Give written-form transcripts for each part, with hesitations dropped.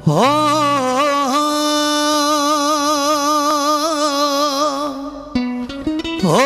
हो हो हो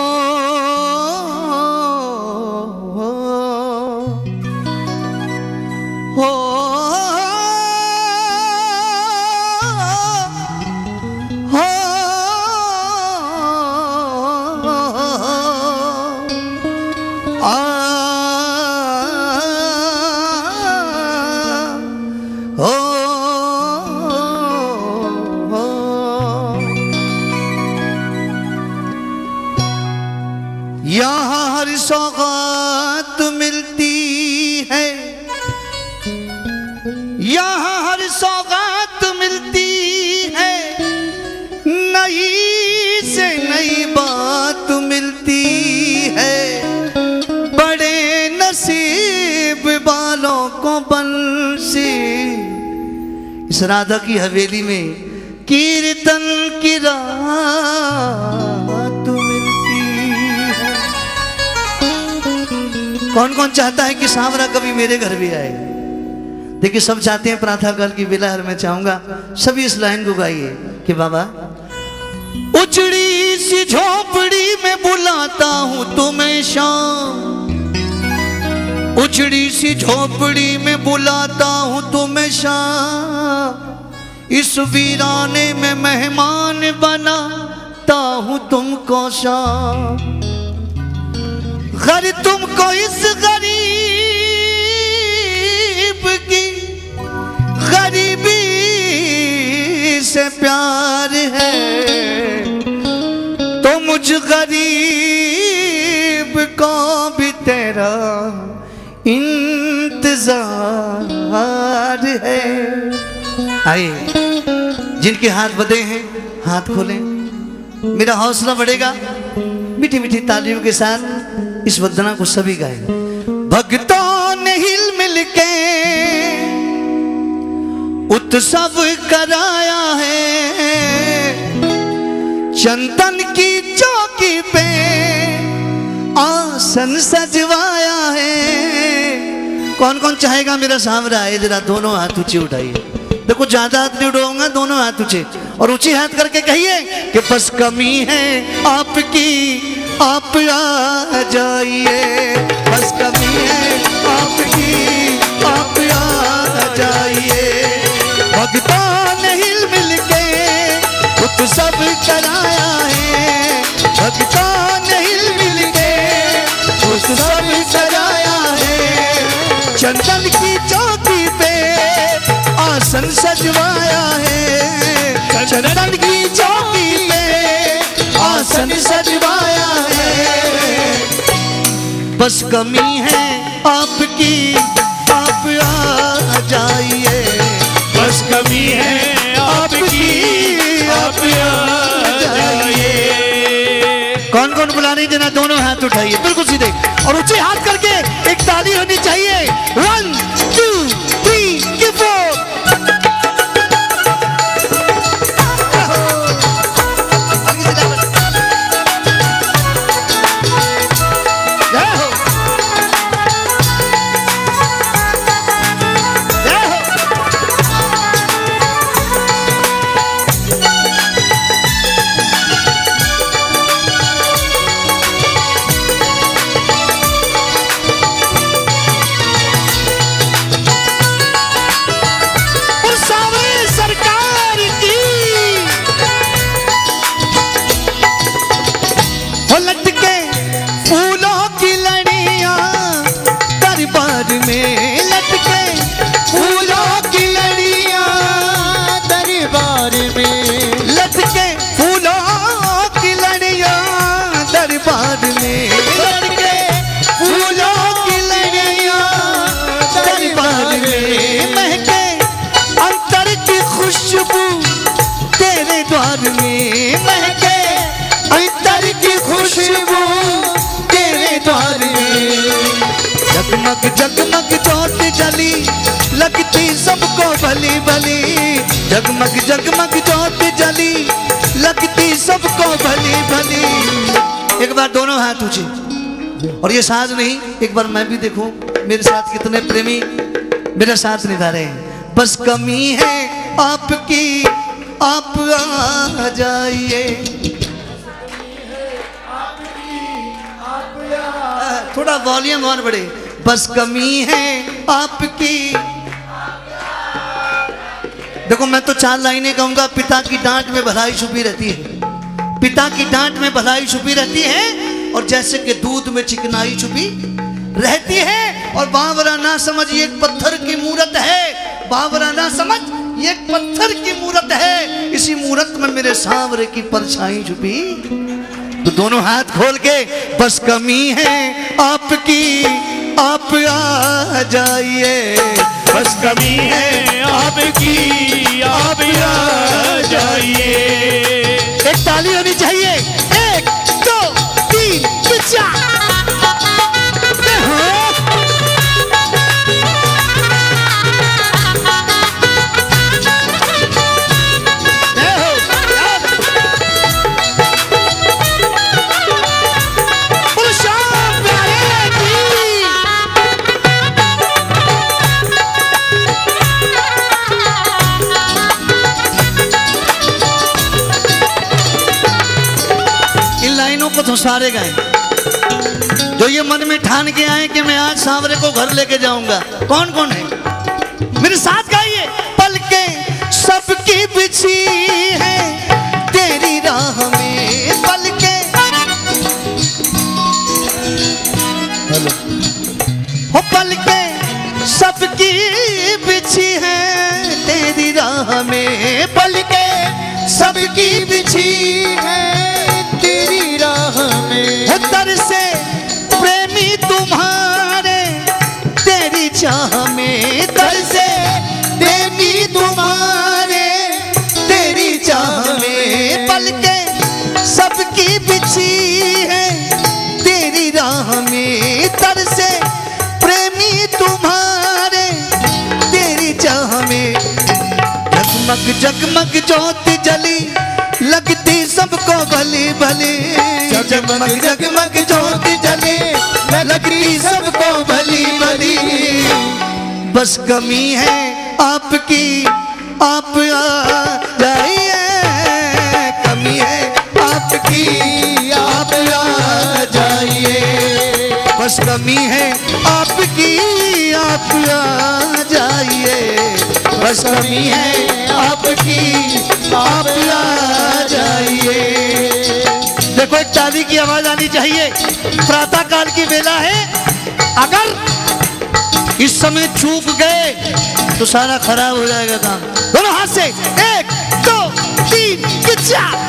यहाँ हर सौगात मिलती है, यहाँ हर सौगात मिलती है, नई से नई बात मिलती है। बड़े नसीब वालों को बंसी इस राधा की हवेली में कीर्तन की रात मिलती है। कौन कौन चाहता है कि सांवरा कभी मेरे घर भी आए? देखिए सब चाहते हैं प्रातः काल की बेला हर मैं चाहूंगा सभी इस लाइन को गाइए कि बाबा उजड़ी सी झोपड़ी में बुलाता हूं तुम्हें शाम, उजड़ी सी झोपड़ी में बुलाता हूं तुम्हें शाम, इस वीराने में मेहमान बनाता हूं तुमको शाम। घर तुमको इस गरीब की गरीबी से प्यार है, तो मुझ गरीब को भी तेरा इंतजार है। आइए जिनके हाथ बंधे हैं हाथ खोलें, मेरा हौसला बढ़ेगा। मीठी मीठी तालियों के साथ इस वंदना को सभी गाएं। भक्तों ने हिल मिल के उत्सव कराया है, चंदन की चौकी पे आसन सजवाया है। कौन कौन चाहेगा मेरा सांवरा है? जरा दोनों हाथ ऊंचे उठाइए। देखो ज्यादा हाथ नहीं उठाऊंगा, दोनों हाथ ऊंचे और ऊंचे हाथ करके कहिए कि बस कमी है आपकी आप आ जाइए, बस कमी है आपकी आप आ जाइए। भक्तों ने हिल मिल के उत्सव कराया है, भक्तों ने हिल मिल के उत्सव कराया है, चंदन की चौकी पे आसन सजवाया है, चंदन की चौकी पे आसन सजवाया है। बस कमी है आपकी आप आ जाइए, बस कमी है आपकी आप आ जाइए। कौन कौन बुला रही जना दोनों हाथ उठाइए बिल्कुल सीधे और ऊंचे हाथ करके एक ताली होनी चाहिए। 1 2 3 4। जगमग जगमग ज्योत जली लगती सबको भली भली, जगमग जगमग ज्योत जली लगती सबको भली भली। एक बार दोनों हाथ ऊंचे और ये साज नहीं, एक बार मैं भी देखूं मेरे साथ कितने प्रेमी मेरा साथ निभा रहे हैं। बस कमी है आपकी, आप आ जाइए। थोड़ा वॉल्यूम और बढ़े। बस कमी है आपकी। देखो मैं तो 4 लाइनें कहूंगा। पिता की डांट में भलाई छुपी रहती है, पिता की डांट में भलाई छुपी रहती है, और जैसे कि दूध में चिकनाई छुपी रहती है। और बावरा ना समझ ये एक पत्थर की मूरत है, बावरा ना समझ ये एक पत्थर की मूरत है, इसी मूरत में मेरे सांवरे की परछाई छुपी। तो दोनों हाथ खोल के बस कमी है आपकी, आप आ जाइए। बस कमी है आपकी, आप आ जाइए। एक ताली होनी चाहिए। 1 2 3 4। को तो सारे गाएं जो ये मन में ठान के आए कि मैं आज सांवरे को घर लेके जाऊंगा। कौन कौन है मेरे साथ गाइए। पलकें सबकी बिछी है तेरी राह में, पलकें हेलो हो, पलकें सबकी बिछी है तेरी राह में, पलकें सबकी बिछी है तेरी राह में। दर से प्रेमी तुम्हारे तेरी चाह में, दर से प्रेमी तुम्हारे तेरी चाह में, पलकें सबकी बिछी है तेरी राह में, दर से प्रेमी तुम्हारे तेरी चाह में। जगमग जगमग ज्योति जली लगती सबको भली भली, जगमग जगमग ज्योति जले लगती सबको भली भली। बस कमी है आपकी, आप आ जाइए। कमी है आपकी, आप आ जाइए। बस कमी है आपकी, आप आ जाइए। बस कमी है आपकी, आप आ जाइए। देखो एक ताली की आवाज आनी चाहिए। प्रातः काल की बेला है, अगर इस समय चूक गए तो सारा खराब हो जाएगा काम। दोनों हाथ से 1 2 3 4।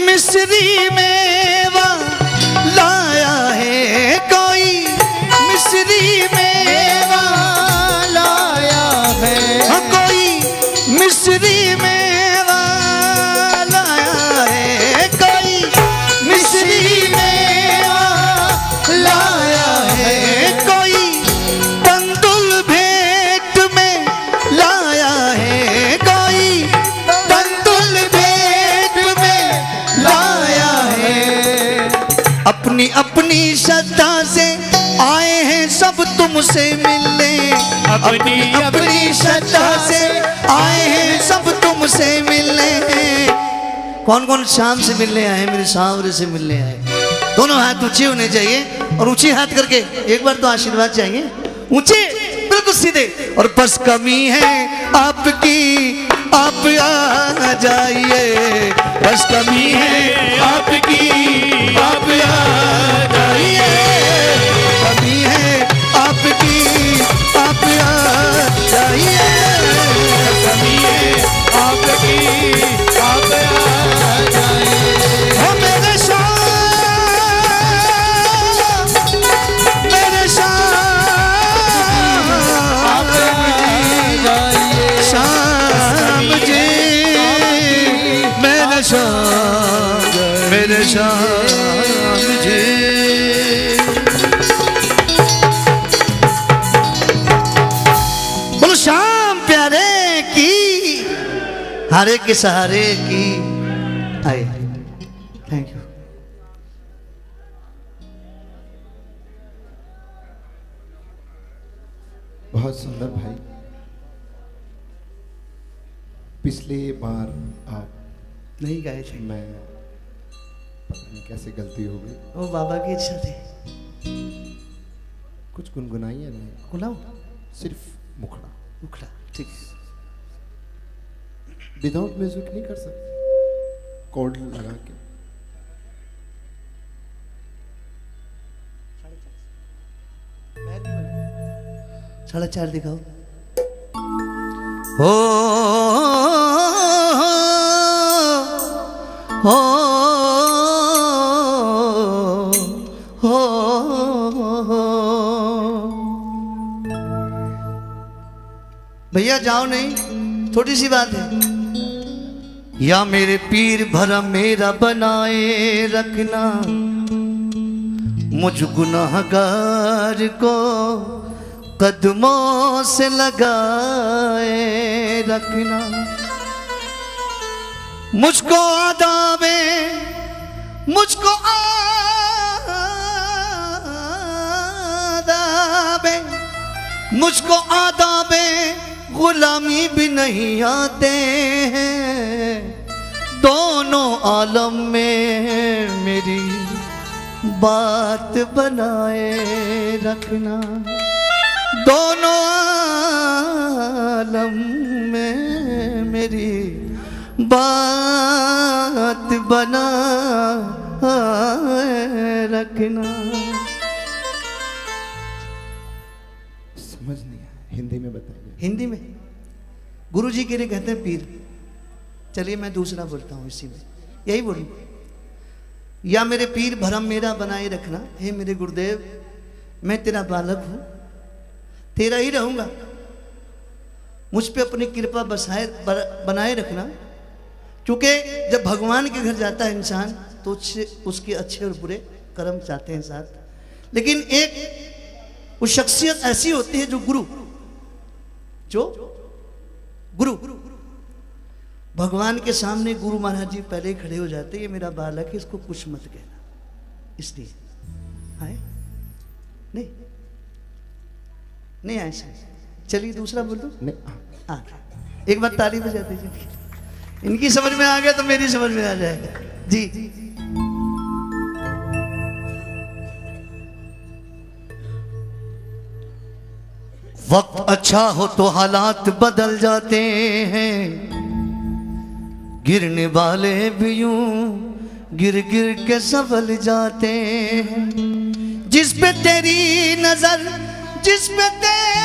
मिस्री मेवा लाया है, कोई मिस्री मेवा लाया है, कोई मिस्री मेवा लाया है, कोई मिस्री मेवा लाया है, कोई तंदुल भेंट में लाया है, कोई तंदुल भेंट में लाया है। अपनी अपनी श्रद्धा से आए हैं सब तुमसे मिलने, अपनी अपनी श्रद्धा से आए हैं सब तुमसे मिलने। कौन कौन शाम से मिलने आए हैं? मेरे सांवरे से मिलने आए। दोनों हाथ ऊंचे होने चाहिए और ऊंचे हाथ करके एक बार तो आशीर्वाद चाहिए। ऊंचे बिल्कुल सीधे। और बस कमी है आपकी, आप आ जाइए। बस कमी है आपकी, आप आ जी। बोलो श्याम प्यारे की, हारे के सहारे की आए। Thank you. बहुत सुंदर भाई। पिछली बार आप नहीं गाए थे, मैं पता नहीं कैसे गलती हो गई, वो बाबा की इच्छा थी। कुछ गुनगुनाइए नहीं, गुनाओ सिर्फ मुखड़ा। उखड़ा, ठीक। विदाउट म्यूजिक नहीं कर सकते, कॉर्ड लगा के। साढ़े चार दिखाओ। हो हो हो भैया जाओ नहीं, थोड़ी सी बात है। या मेरे पीर भरम मेरा बनाए रखना, मुझ गुनाहगार को कदमों से लगाए रखना। मुझको आदाबे, मुझको आदाबे, मुझको आदाबे गुलामी भी नहीं आते हैं। दोनों आलम में मेरी बात बनाए रखना, दोनों आलम में मेरी बात बनाए रखना। समझ नहीं आया, हिंदी में बताइए। हिंदी में गुरुजी के लिए कहते हैं पीर। चलिए मैं दूसरा बोलता हूँ इसी में, यही बोलूँ। या मेरे पीर भरम मेरा बनाए रखना, हे मेरे गुरुदेव मैं तेरा बालक हूँ, तेरा ही रहूँगा, मुझ पे अपनी कृपा बनाए रखना। क्योंकि जब भगवान के घर जाता है इंसान तो उसके अच्छे और बुरे कर्म चाहते हैं साथ। लेकिन एक वो शख्सियत ऐसी होती है जो गुरु भगवान के सामने गुरु महाराज जी पहले ही खड़े हो जाते, ये मेरा बालक है, इसको कुछ मत कहना। इसलिए आए नहीं आए सर। चलिए दूसरा बोल दो। नहीं, एक बार ताली बजा दीजिए। इनकी समझ में आ गया तो मेरी समझ में आ जाएगा जी। वक्त अच्छा हो तो हालात बदल जाते हैं, गिरने वाले भी यूं गिर गिर के संभल जाते हैं। जिस पे तेरी नजर, जिस पे तेरी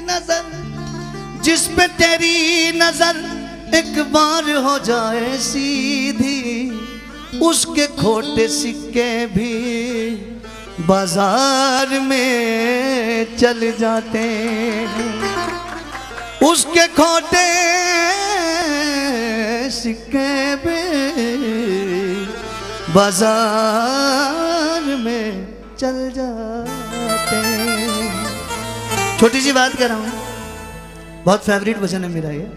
नजर, जिस पे तेरी नजर एक बार हो जाए सीधी, उसके खोटे सिक्के भी बाजार में चल जाते हैं। उसके खोटे सिक्के भी बाजार में चल जाते हैं। छोटी सी बात कर रहा हूँ, बहुत फेवरेट भजन है मेरा ये।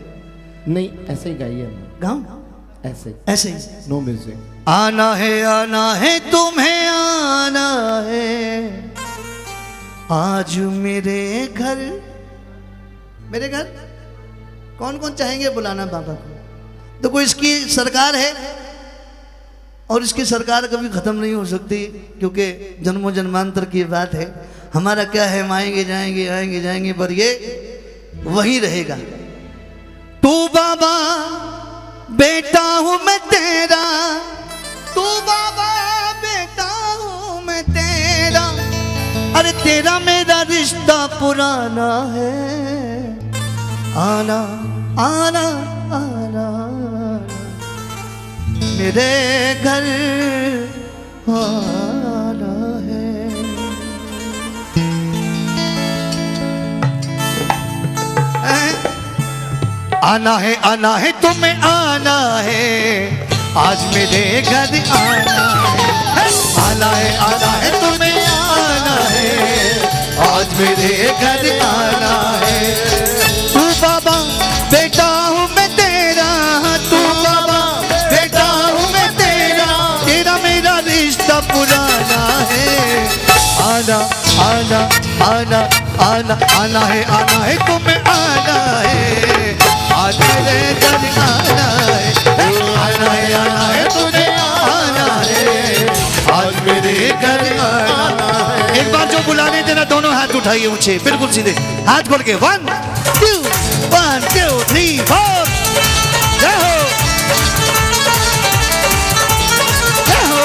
नहीं ऐसे ही गाइए ना। गाऊं ऐसे ऐसे ही। No music. आना है तुम्हें आना है आज मेरे घर। मेरे घर कौन कौन चाहेंगे बुलाना बाबा को? देखो इसकी सरकार है और इसकी सरकार कभी खत्म नहीं हो सकती, क्योंकि जन्मों जन्मांतर की बात है। हमारा क्या है, हम आएंगे जाएंगे आएंगे जाएंगे, पर ये वही रहेगा। तू बाबा बेटा हूं मैं तेरा, तू बाबा बेटा हूं मैं तेरा, अरे तेरा मेरा रिश्ता पुराना है। आना आना आना मेरे घर आना है। आना है तुम्हें आना है आज मेरे घर आना है तुम्हें आना है, आज मेरे घर आना है। तू बाबा बेटा हूँ मैं तेरा, तू बाबा बेटा हूँ मैं तेरा, तेरा मेरा रिश्ता पुराना है। आना आना आना आना आना है तुम्हें आना है, आज मेरे घर आना है तुझे आना है, आज मेरे घर आना है। एक बार जो बुलाने देना दोनों हाथ उठाइए ऊंचे, बिल्कुल सीधे हाथ खोल के 1 2 3 4 जय हो जय हो।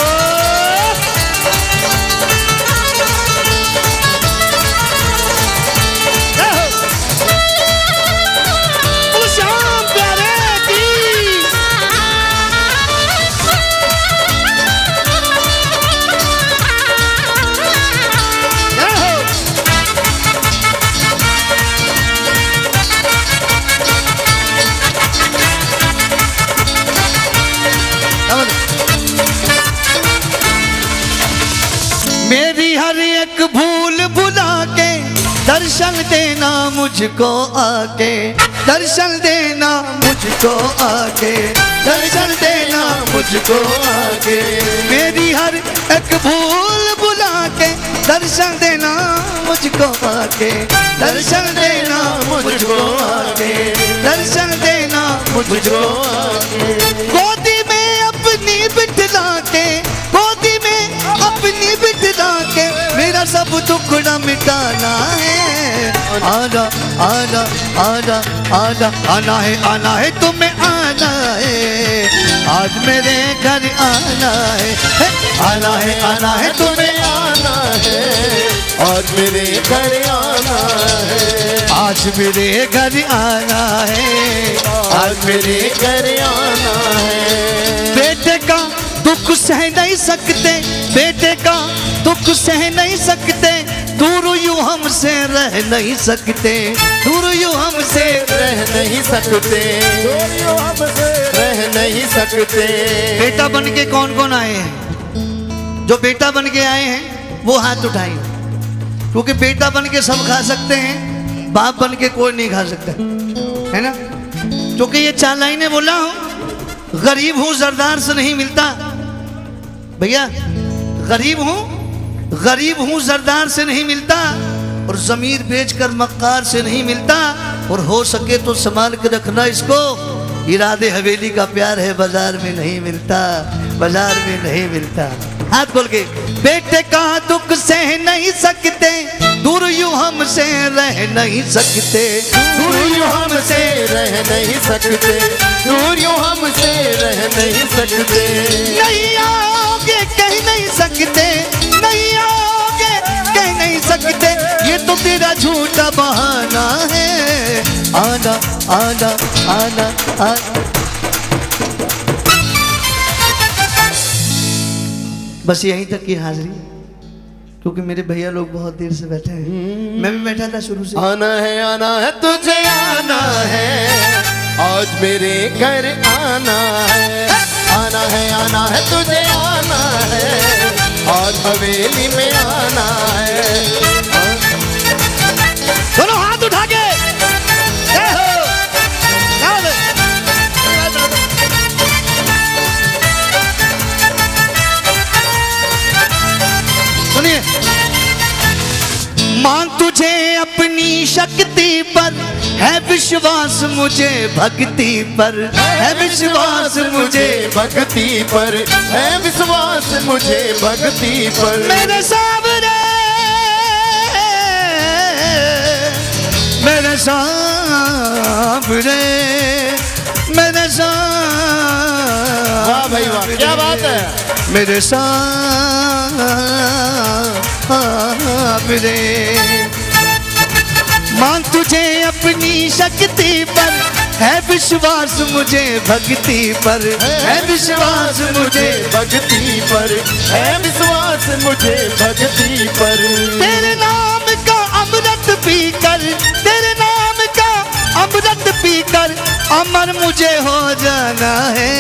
मेरी हर एक भूल भुला के दर्शन देना मुझको आके, दर्शन देना मुझको आके, दर्शन देना मुझको आके। मेरी हर एक भूल भुला के दर्शन देना मुझको आके, दर्शन देना मुझको आके, दर्शन देना मुझको आके। गोदी में अपनी बिठला के, गोदी में अपनी बिठला के मेरा सब दुखड़ा मिटाना है। आना आना आना आना है तुम्हें आना है, आज मेरे घर आना है। आना है तुम्हें आना है, आज मेरे घर आना है, आज मेरे घर आना है, आज मेरे घर आना है। बेटे का दुख सह नहीं सकते, बेटे का दुख सह नहीं सकते, दूर यूं हमसे रह नहीं सकते, दूर यूं हमसे रह नहीं सकते, दूर यूं हमसे रह नहीं सकते। बेटा बन के कौन कौन आए हैं? जो बेटा बन के आए हैं वो हाथ उठाएं, क्योंकि बेटा बन के सब खा सकते हैं, बाप बन के कोई नहीं खा सकता, है ना। क्योंकि ये 4 लाइनें बोला हूं, गरीब हूं जरदार से नहीं मिलता भैया, गरीब हूं जरदार से नहीं मिलता, और जमीर बेचकर मक्कार से नहीं मिलता, और हो सके तो संभाल के रखना इसको, इरादे हवेली का प्यार है बाजार में नहीं मिलता, बाजार में नहीं मिलता। हाथ बोल के बेटे का दुख सह नहीं सकते, दूर यूं हमसे रह नहीं सकते, दूर यूं हमसे रह नहीं सकते, दूर यूं हमसे रह नहीं सकते। नहीं आओगे कह नहीं सकते, नहीं आओगे कह नहीं सकते, ये तो तेरा झूठा बहाना है। आना आना आना आना। बस यहीं तक की हाजिरी, क्योंकि मेरे भैया लोग बहुत देर से बैठे हैं, मैं भी बैठा था शुरू से। आना है तुझे आना है, आज मेरे घर आना है। आना है तुझे आना है, आज हवेली में आना है। दोनों हाथ उठा के जय हो। सुनिए, मान तुझे अपनी शक्ति पर है विश्वास, मुझे भक्ति पर है विश्वास, मुझे भक्ति पर है विश्वास, मुझे भक्ति पर। मेरे सामने मेरे सामने मेरे सामने, वाह भाई वाह, क्या बात है। मेरे सामने मान तुझे अपनी शक्ति पर है विश्वास, मुझे भक्ति पर है विश्वास, मुझे भक्ति पर है विश्वास, मुझे भक्ति पर। तेरे नाम का अमृत पीकर, तेरे नाम का अमृत पीकर अमर मुझे हो जाना है।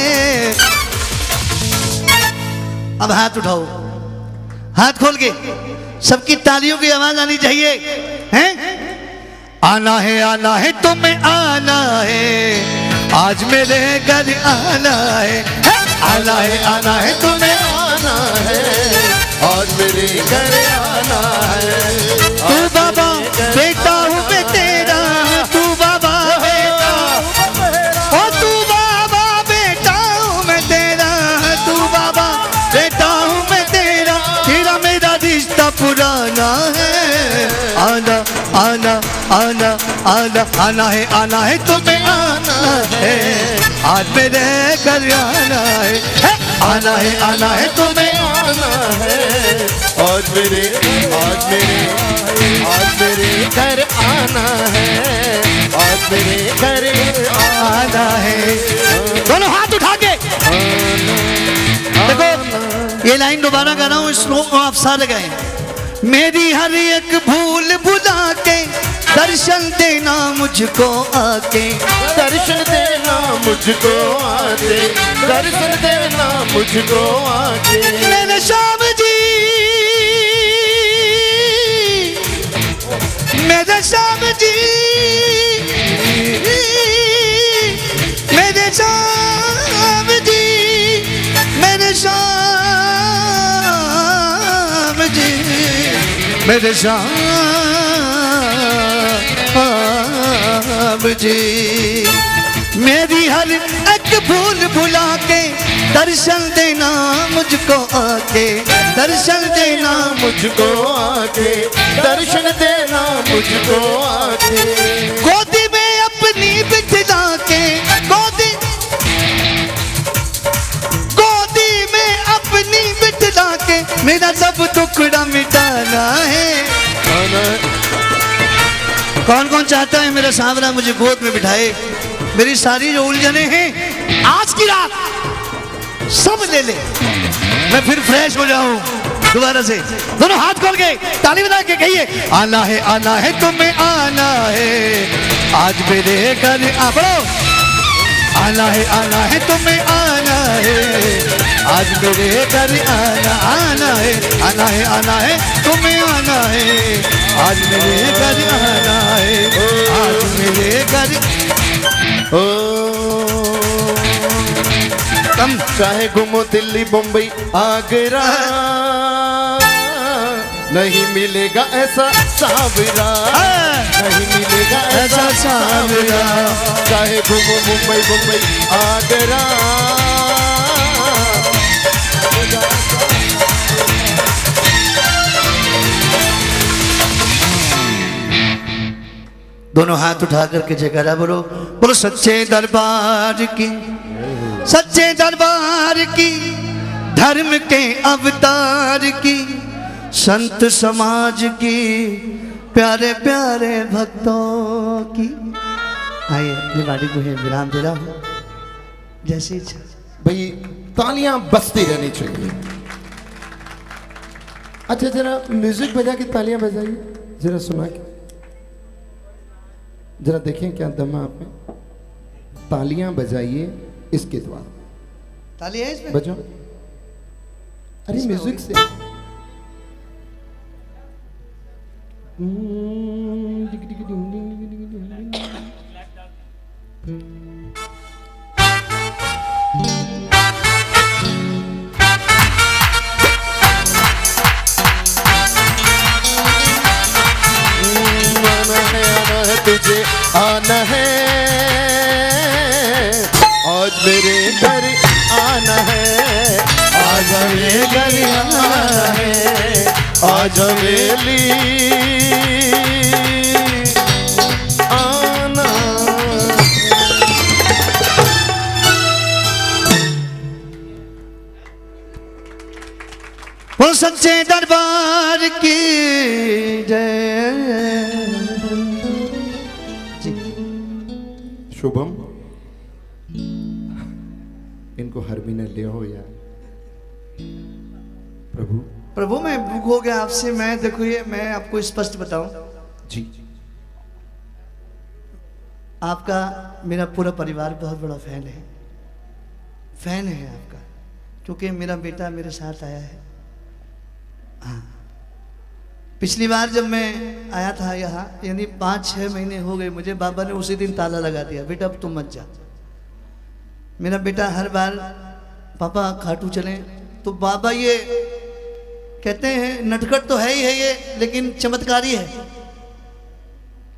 अब हाथ उठाओ, हाथ खोल के सबकी तालियों की आवाज आनी चाहिए, हैं? आना है तुम्हें आना है, आज मेरे घर आना है, आना है तुम्हें आना है, आज मेरे घर आना है। तू बाबा बेटा हूँ मैं तेरा, तू बाबा बेटा, ओ तू बाबा बेटा हूँ मैं तेरा, तू बाबा बेटा हूँ मैं तेरा, तेरा मेरा रिश्ता पुराना है। आना आना आना आना आना है तुम्हें आना है, आज मेरे घर आना है, आना है तुम्हें आना है, आज मेरे घर आना है, आज मेरे घर आना है। दोनों हाथ उठा के देखो, ये लाइन दोबारा गा रहा हूँ, इस श्लोक को आप सारे गाएं। मेरी हर एक भूल भुला के दर्शन देना मुझको आके, दर्शन देना मुझको आके, दर्शन देना मुझको आके। मेरे श्याम जी, मेरे श्याम जी, मेरे श्याम जी, मेरे श्याम जी, मेरे श्याम जी, मेरी हर एक भूल भुला के दर्शन देना मुझको आके, दर्शन देना मुझको आके, दर्शन देना मुझको आके। गोदी में अपनी बिठला के, गोदी में अपनी बिठला के, मेरा सब टुकड़ा मिटाना है। कौन कौन चाहता है मेरा सांवरा मुझे गोद में बिठाए, मेरी सारी जो उलझने हैं आज की रात सब ले ले, मैं फिर फ्रेश हो जाऊं दोबारा से। दोनों हाथ खोल के ताली बजा के कहिए, आना है तुम्हें आना है, आज मेरे घर पढ़ो। आना है तुम्हें आना है, आज मेरे घर आना है, आना है तुम्हें आना है, आज मेरे घर आना है, आज मेरे घर। ओ तुम चाहे घूमो दिल्ली बम्बई आगरा, नहीं मिलेगा ऐसा सांवरा, नहीं मिलेगा ऐसा सांवरा। चाहे घूमो मुंबई बम्बई आगरा, दोनों हाथ उठा करके जयकारा बोलो, बोलो सच्चे दरबार की, सच्चे दरबार की, धर्म के अवतार की, संत समाज की, प्यारे प्यारे भक्तों की। आइए अपनी गाड़ी को विराम दे रहा हूँ, जैसी इच्छा। भाई तालियां बजती रहनी चाहिए। अच्छा जरा म्यूजिक बजा के तालियां बजाइए, जरा सुना के, जरा देखें क्या दम है आप में। तालियां बजाइए इसके द्वारा, ताली है इसमें बजाओ। अरे म्यूजिक से तुझे आना है, आज मेरे घर आना है, आज मेरे घर आना है, आज हवेली आना। वो सच्चे दरबार की जय। शुभम इनको हर महीने ले हो यार। प्रभु प्रभु मैं बुक हो गया आपसे। मैं देखो ये मैं आपको स्पष्ट बताऊं, जी आपका मेरा पूरा परिवार बहुत बड़ा फैन है, फैन है आपका। क्योंकि मेरा बेटा मेरे साथ आया है। हाँ, पिछली बार जब मैं आया था यहाँ, यानी 5-6 महीने हो गए मुझे, बाबा ने उसी दिन ताला लगा दिया, बेटा अब तुम मत जा। मेरा बेटा हर बार पापा खाटू चलें, तो बाबा ये कहते हैं नटखट तो है ही है ये, लेकिन चमत्कारी है,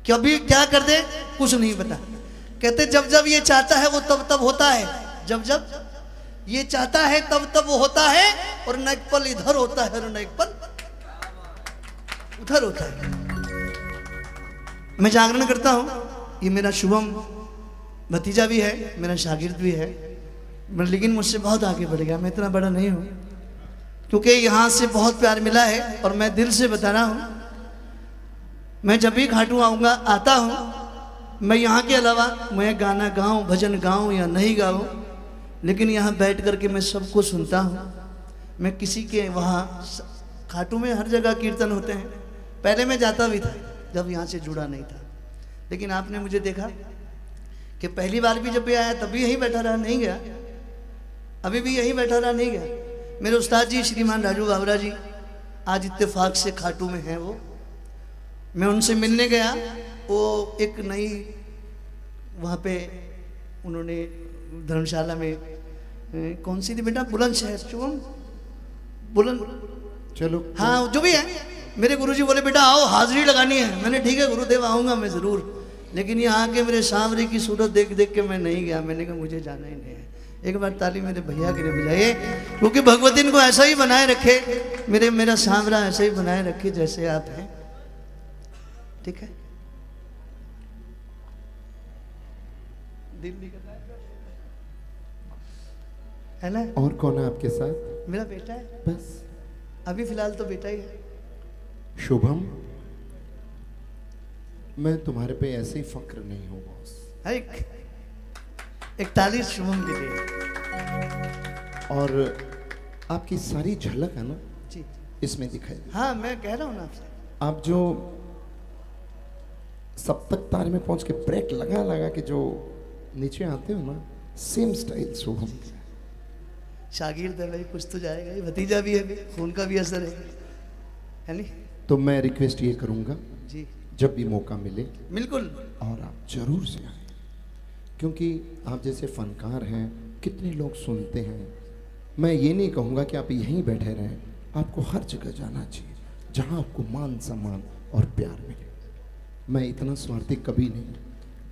कभी क्या कर दे कुछ नहीं पता। कहते जब जब ये चाहता है वो तब तब होता है, जब जब ये चाहता है तब तब वो होता है, और न एक पल इधर होता है और न एक पल उधर होता है। मैं जागरण करता हूं, ये मेरा शुभम भतीजा भी है, मेरा शागिर्द भी है, लेकिन मुझसे बहुत आगे बढ़ गया, मैं इतना बड़ा नहीं हूं, क्योंकि यहाँ से बहुत प्यार मिला है। और मैं दिल से बता रहा हूँ, मैं जब भी घाटू आऊँगा आता हूँ, मैं यहाँ के अलावा मैं गाना गाऊँ, भजन गाऊँ या नहीं गाऊँ, लेकिन यहाँ बैठ करके मैं सबको सुनता हूँ। मैं किसी के वहाँ खाटू में हर जगह कीर्तन होते हैं, पहले मैं जाता भी था जब यहाँ से जुड़ा नहीं था, लेकिन आपने मुझे देखा कि पहली बार भी जब भी आया तभी यहीं बैठा रहा, नहीं गया, अभी भी यहीं बैठा रहा, नहीं गया। मेरे उस्ताद जी श्रीमान राजू बाबरा जी आज इत्तेफाक से खाटू में हैं, वो मैं उनसे मिलने गया, वो एक नई वहाँ पे उन्होंने धर्मशाला में कौन सी थी बेटा, बुलंदशहर, शुभम बुलंद, चलो हाँ जो भी है, मेरे गुरुजी बोले बेटा आओ हाजिरी लगानी है। मैंने ठीक है गुरुदेव आऊँगा मैं ज़रूर, लेकिन यहाँ आके मेरे सांवरे की सूरत देख देख के मैं नहीं गया। मैंने कहा मुझे जाना ही नहीं है। एक बार ताली मेरे भैया के लिए बजाइए, क्योंकि भगवती इनको ऐसा ही बनाए रखे, मेरा सांवरा ऐसा ही बनाए रखे जैसे आप हैं, ठीक है। दिल्ली का है ना। और कौन है आपके साथ? मेरा बेटा है, बस अभी फिलहाल तो बेटा ही है। शुभम, मैं तुम्हारे पे ऐसे ही फक्र नहीं हूँ बॉस। एक ताली शुभम के लिए। और आपकी सारी झलक है ना जी इसमें दिखाई दे। हाँ मैं कह रहा हूँ ना आपसे, आप जो सप्तक तार में पहुंच के ब्रेक लगा लगा के जो नीचे आते हो ना, सेम स्टाइल शुभम का। शागिर्द है भाई, कुछ तो जाएगा ही, भतीजा भी है, खून का भी असर है नहीं। तो मैं रिक्वेस्ट ये करूंगा जी जब भी मौका मिले बिल्कुल, और आप जरूर से आए, क्योंकि आप जैसे फनकार हैं, कितने लोग सुनते हैं। मैं ये नहीं कहूँगा कि आप यहीं बैठे रहें, आपको हर जगह जाना चाहिए जहाँ आपको मान सम्मान और प्यार मिले। मैं इतना स्वार्थी कभी नहीं,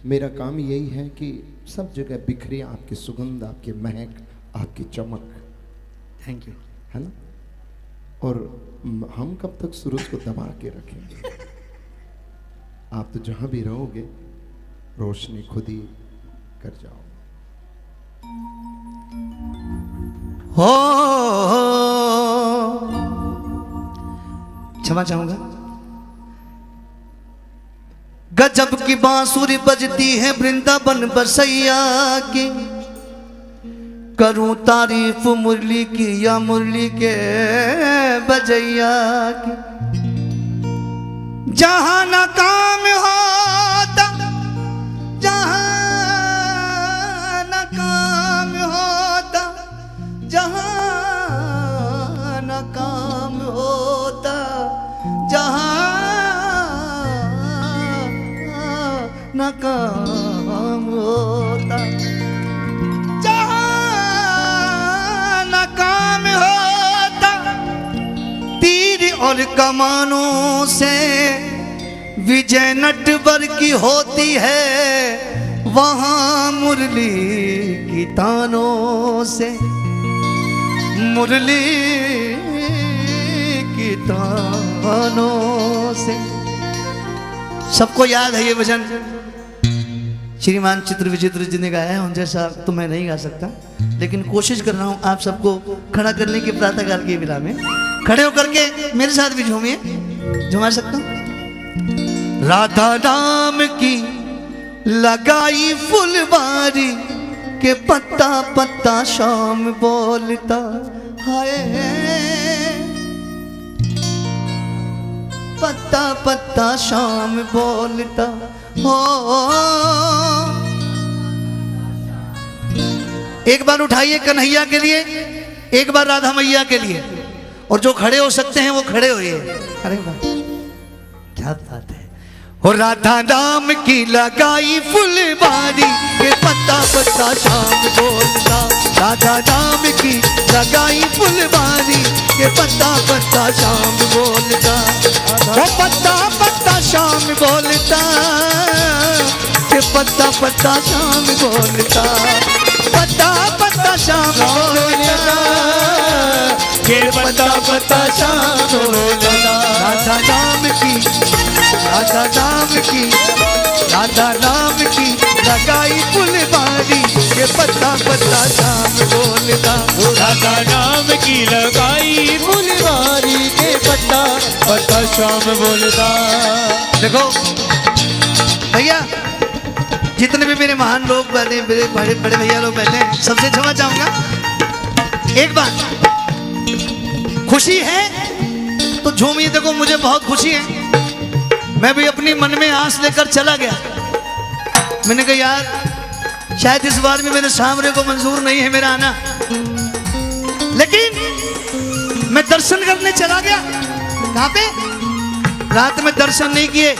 मेरा काम यही है कि सब जगह बिखरे आपकी सुगंध, आपकी महक, आपकी चमक। थैंक यू, है ना। और हम कब तक सूरज को दबा के रखेंगे? आप तो जहां भी रहोगे रोशनी खुद ही कर जाओ। हो क्षमा चाहूंगा। गजब की बांसुरी बजती है वृंदावन बसैया की, करूं तारीफ मुरली की या मुरली के बजैया की। जहां न काम होता, जहां न काम होता, जहां न काम होता, जहां न काम होता, और कमानों से विजय नटवर की होती है, वहां मुरली की तानों से, मुरली की तानों से। सबको याद है ये भजन, श्रीमान चित्र विचित्र जी ने गाया है, उन जैसा तो मैं नहीं गा सकता, लेकिन कोशिश कर रहा हूं आप सबको खड़ा करने की प्रातःकाल की विला में। खड़े होकर के मेरे साथ भी झूमिए, झुमा सकता हूं। राधा नाम की लगाई फुलवारी के पत्ता पत्ता शाम बोलता, हाय पत्ता पत्ता शाम बोलता हो। एक बार उठाइए कन्हैया के लिए, एक बार राधा मैया के लिए, और जो खड़े हो सकते हैं वो खड़े होइए। अरे वाह क्या बात है। हो राधा नाम की लगाई फुलवारी के पत्ता पत्ता शाम बोलता, राधा नाम की लगाई फुलवारी के पत्ता पत्ता शाम बोलता, वो पत्ता पत्ता शाम बोलता के पत्ता पत्ता शाम बोलता, पत्ता पत्ता शाम बोलता के पत्ता पत्ता शाम बोलता। राधा नाम की, राधा नाम की, राधा नाम की लगाई फुलवारी के पत्ता पत्ता शाम बोलता, राधा नाम की लगाई फुलवारी के पत्ता पत्ता शाम बोलता। देखो भैया, जितने भी मेरे महान लोग बैठे, मेरे बड़े बड़े भैया लोग बैठे हैं, सबसे क्षमा चाहूंगा। एक बात, खुशी है तो झूमिए। देखो मुझे बहुत खुशी है। मैं भी अपनी मन में आस लेकर चला गया। मैंने कहा यार शायद इस बार भी मेरे सामने को मंजूर नहीं है मेरा आना, लेकिन मैं दर्शन करने चला गया। कहाँ पे? रात में दर्शन नहीं किए,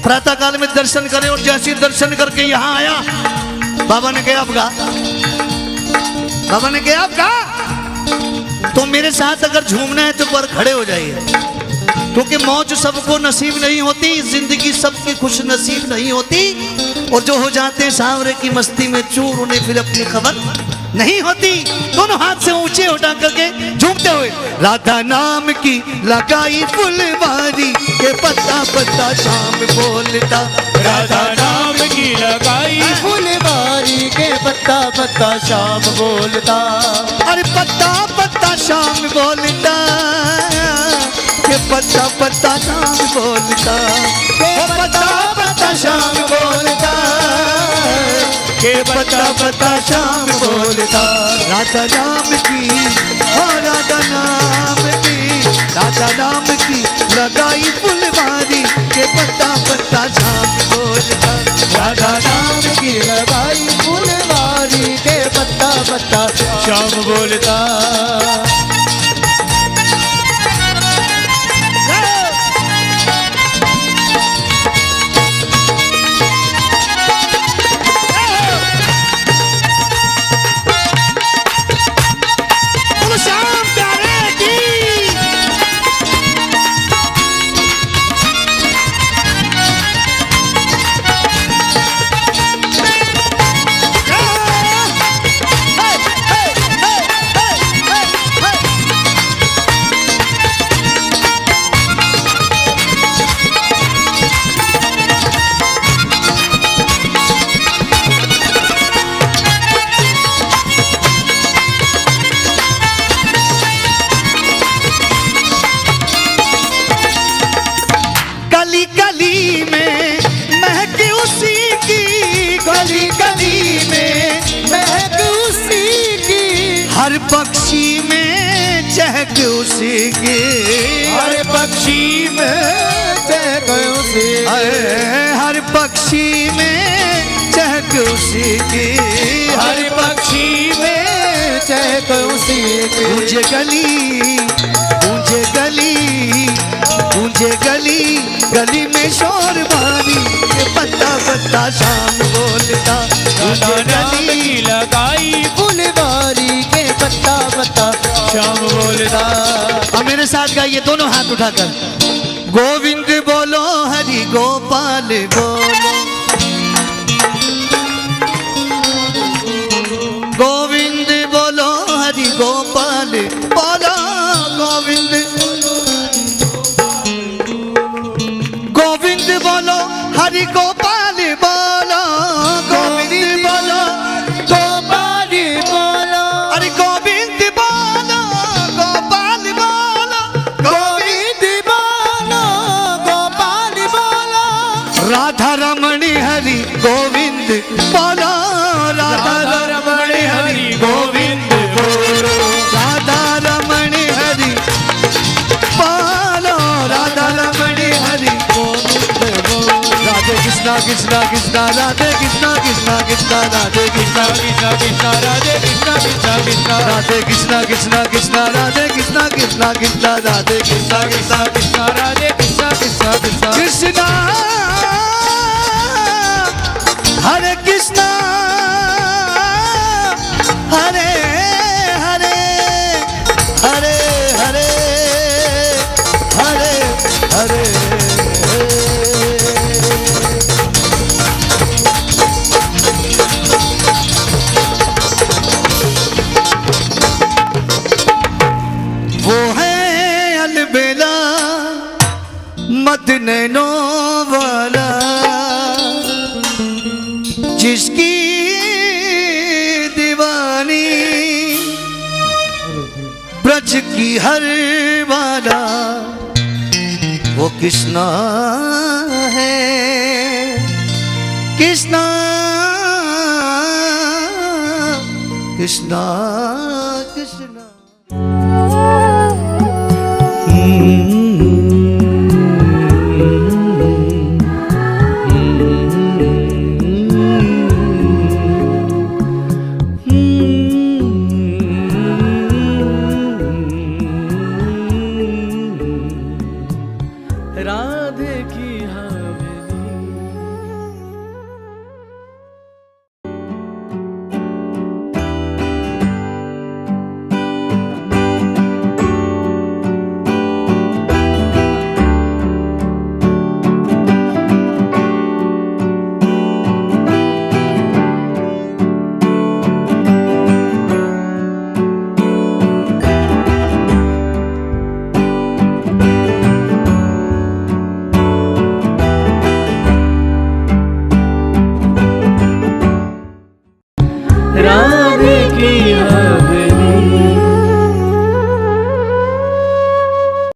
प्रातः काल में दर्शन करे, और जैसे दर्शन करके यहाँ आया, बाबा ने कहा अब गा, बाबा ने कहा अब गा। तो मेरे साथ अगर झूमना है तो पर खड़े हो जाइए, क्योंकि मौज सबको नसीब नहीं होती, जिंदगी सबकी खुश नसीब नहीं होती, और जो हो जाते हैं सांवरे की मस्ती में चूर, उन्हें फिर अपनी खबर नहीं होती। दोनों हाथ से ऊंचे उठा करके झूमते हुए, राधा नाम की लगाई फुलवारी के पत्ता पत्ता शाम बोलता, राधा नाम की लगाई फुलवारी के पत्ता पत्ता शाम बोलता। अरे पत्ता पत्ता शाम बोलता के पत्ता पत्ता शाम बोलता, पत्ता पत्ता शाम बोलता के पत्ता पत्ता शाम बोलता। राधा नाम की, राधा नाम की, राधा नाम की लगाई फुलवारी के पत्ता पत्ता शाम बोलता, राधा नाम की लगाई फुलवारी के पत्ता पत्ता शाम बोलता। हर पक्षी में चहक उसी की, हर पक्षी में चहक उसी की, हर पक्षी में चहक उसी की, हर पक्षी में चहक उसी की। गूंजे गली, गूंजे गली, गूंजे गली, गली में शोर बारी के पत्ता पत्ता शाम बोलता, राधा नाम की लगाई फुलवारी के पत्ता पत्ता शाम बोलता। अब मेरे साथ गाइए दोनों हाथ उठाकर, गोविंद बोलो हरि गोपाल बोलो, गोविंद बोलो हरि गोपाल बोलो, गोविंद गोविंद बोलो हरि गोपाल बोलो, गोविंद बोलो गोपाल बोलो, अरे गोविंद बोलो गोपाल बोलो, गोविंद बोलो गोपाल बोलो, राधा रमण हरि गोविंद बोलो, राधा रमण हरि गोविंद बोलो, राधा रमण हरि कृष्णा कृष्णा राधे कृष्णा कृष्णा कृष्णा राधे कृष्णा कृष्णा कृष्णा राधे कृष्णा कृष्णा कृष्णा राधे कृष्णा कृष्णा कृष्णा राधे कृष्णा कृष्णा कृष्णा राधे कृष्णा कृष्णा कृष्णा राधे कृष्णा कृष्णा कृष्णा कृष्णा हरे कृष्णा हरे हरे हरे हरे हरे हरे वो है अलबेला मत नैनो वाला जिसकी दीवानी ब्रज की हर वाला वो कृष्णा है कृष्णा कृष्णा